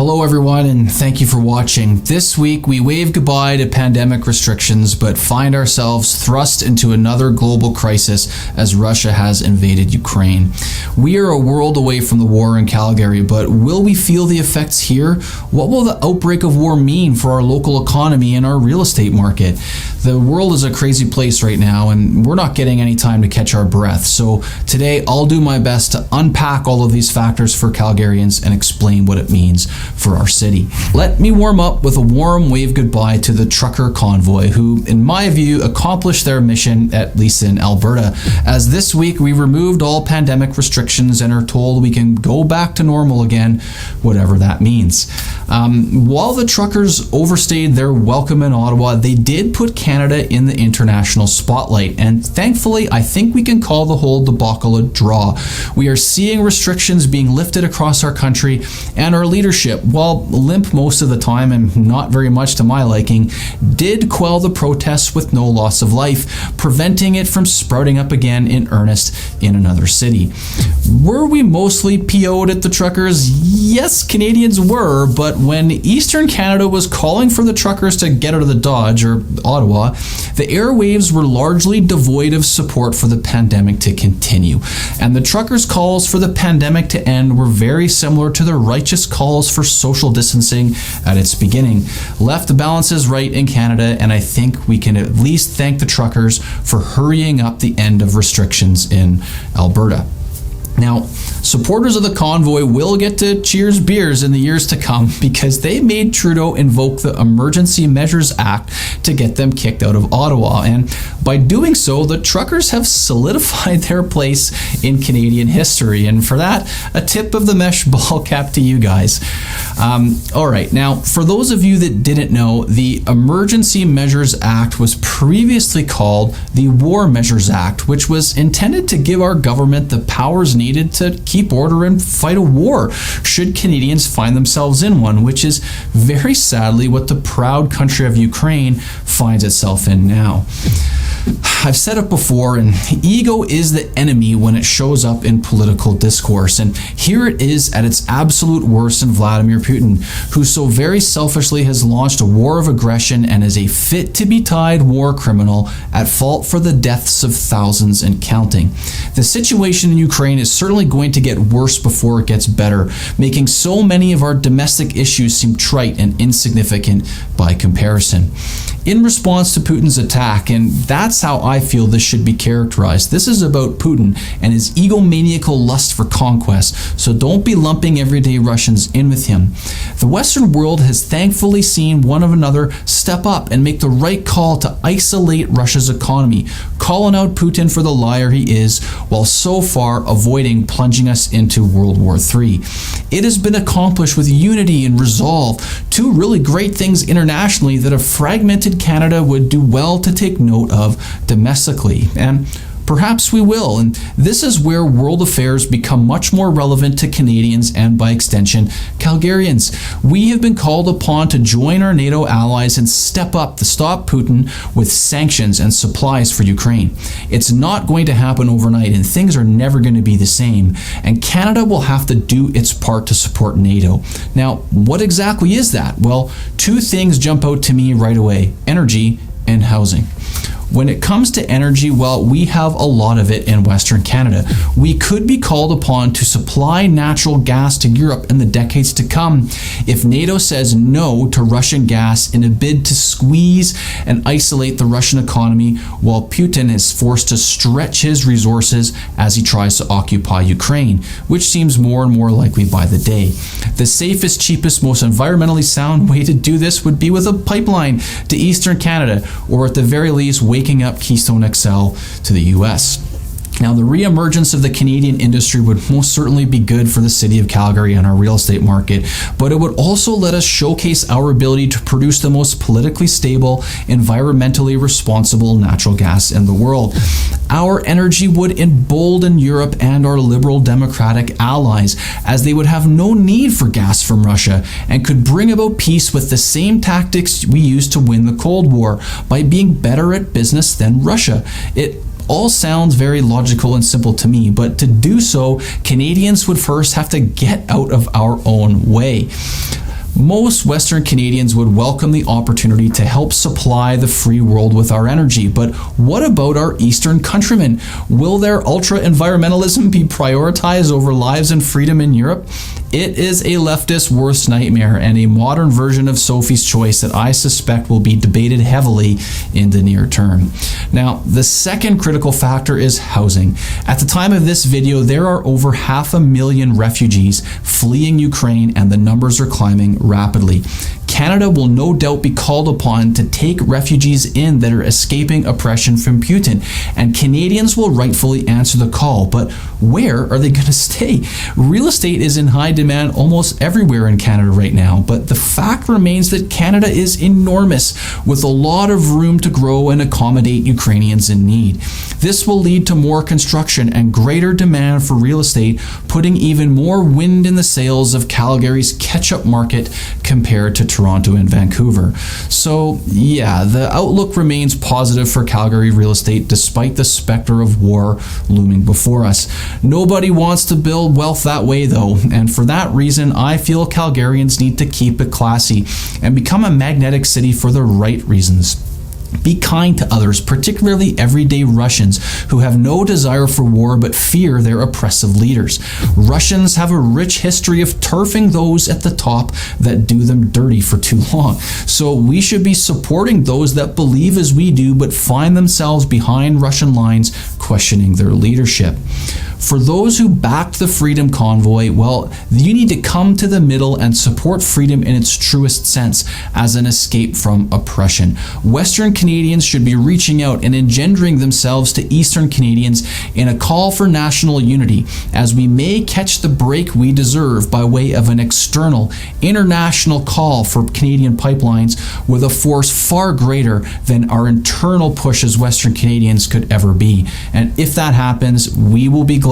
Hello everyone, and thank you for watching. This week we wave goodbye to pandemic restrictions but find ourselves thrust into another global crisis as Russia has invaded Ukraine. We are a world away from the war in Calgary, but will we feel the effects here? What will the outbreak of war mean for our local economy and our real estate market? The world is a crazy place right now, and we're not getting any time to catch our breath. So today I'll do my best to unpack all of these factors for Calgarians and explain what it means for our city. Let me warm up with a warm wave goodbye to the trucker convoy, who, in my view, accomplished their mission, at least in Alberta, as this week we removed all pandemic restrictions and are told we can go back to normal again, whatever that means. While the truckers overstayed their welcome in Ottawa, they did put Canada in the international spotlight, and thankfully I think we can call the whole debacle a draw. We are seeing restrictions being lifted across our country, and our leadership, while limp most of the time and not very much to my liking, did quell the protests with no loss of life, preventing it from sprouting up again in earnest in another city. Were we mostly PO'd at the truckers? Yes, Canadians were, but when Eastern Canada was calling for the truckers to get out of the Dodge, or Ottawa, the airwaves were largely devoid of support for the pandemic to continue. And the truckers' calls for the pandemic to end were very similar to the righteous calls for social distancing at its beginning. Left balances right in Canada, and I think we can at least thank the truckers for hurrying up the end of restrictions in Alberta. Now, supporters of the convoy will get to cheers beers in the years to come because they made Trudeau invoke the Emergency Measures Act to get them kicked out of Ottawa. And by doing so, the truckers have solidified their place in Canadian history. And for that, a tip of the mesh ball cap to you guys. All right, now, for those of you that didn't know, the Emergency Measures Act was previously called the War Measures Act, which was intended to give our government the powers needed to keep order and fight a war should Canadians find themselves in one, which is very sadly what the proud country of Ukraine finds itself in now. I've said it before, and ego is the enemy when it shows up in political discourse, and here it is at its absolute worst in Vladimir Putin, who so very selfishly has launched a war of aggression and is a fit-to-be-tied war criminal at fault for the deaths of thousands and counting. The situation in Ukraine is certainly going to get worse before it gets better, making so many of our domestic issues seem trite and insignificant by comparison. In response to Putin's attack, and that's how I feel this should be characterized, this is about Putin and his egomaniacal lust for conquest, so don't be lumping everyday Russians in with him. The Western world has thankfully seen one another step up and make the right call to isolate Russia's economy, calling out Putin for the liar he is, while so far avoiding plunging us into World War III. It has been accomplished with unity and resolve, two really great things internationally that a fragmented Canada would do well to take note of domestically, and perhaps we will. And this is where world affairs become much more relevant to Canadians and, by extension, Calgarians. We have been called upon to join our NATO allies and step up to stop Putin with sanctions and supplies for Ukraine. It's not going to happen overnight, and things are never going to be the same, and Canada will have to do its part to support NATO. Now, what exactly is that? Well, two things jump out to me right away: energy and housing. When it comes to energy, well, we have a lot of it in Western Canada. We could be called upon to supply natural gas to Europe in the decades to come if NATO says no to Russian gas in a bid to squeeze and isolate the Russian economy, while Putin is forced to stretch his resources as he tries to occupy Ukraine, which seems more and more likely by the day. The safest, cheapest, most environmentally sound way to do this would be with a pipeline to Eastern Canada, or at the very least waking up Keystone XL to the US. Now, the re-emergence of the Canadian industry would most certainly be good for the city of Calgary and our real estate market, but it would also let us showcase our ability to produce the most politically stable, environmentally responsible natural gas in the world. Our energy would embolden Europe and our liberal democratic allies, as they would have no need for gas from Russia and could bring about peace with the same tactics we used to win the Cold War, by being better at business than Russia. It all sounds very logical and simple to me, but to do so, Canadians would first have to get out of our own way. Most Western Canadians would welcome the opportunity to help supply the free world with our energy, but what about our Eastern countrymen? Will their ultra-environmentalism be prioritized over lives and freedom in Europe? It is a leftist worst nightmare and a modern version of Sophie's choice that I suspect will be debated heavily in the near term. Now, the second critical factor is housing. At the time of this video, there are over 500,000 refugees fleeing Ukraine, and the numbers are climbing rapidly. Canada will no doubt be called upon to take refugees in that are escaping oppression from Putin, and Canadians will rightfully answer the call. But where are they going to stay? Real estate is in high demand almost everywhere in Canada right now, but the fact remains that Canada is enormous, with a lot of room to grow and accommodate Ukrainians in need. This will lead to more construction and greater demand for real estate, putting even more wind in the sails of Calgary's catch-up market compared to Toronto and Vancouver. So yeah, the outlook remains positive for Calgary real estate despite the specter of war looming before us. Nobody wants to build wealth that way though, and for that reason I feel Calgarians need to keep it classy and become a magnetic city for the right reasons. Be kind to others, particularly everyday Russians who have no desire for war but fear their oppressive leaders. Russians have a rich history of turfing those at the top that do them dirty for too long. So we should be supporting those that believe as we do but find themselves behind Russian lines, questioning their leadership. For those who backed the Freedom Convoy, well, you need to come to the middle and support freedom in its truest sense as an escape from oppression. Western Canadians should be reaching out and engendering themselves to Eastern Canadians in a call for national unity, as we may catch the break we deserve by way of an external, international call for Canadian pipelines with a force far greater than our internal push as Western Canadians could ever be. And if that happens, we will be glad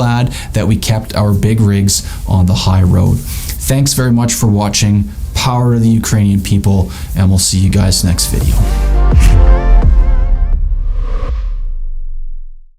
that we kept our big rigs on the high road. Thanks very much for watching. Power to the Ukrainian people, and we'll see you guys next video.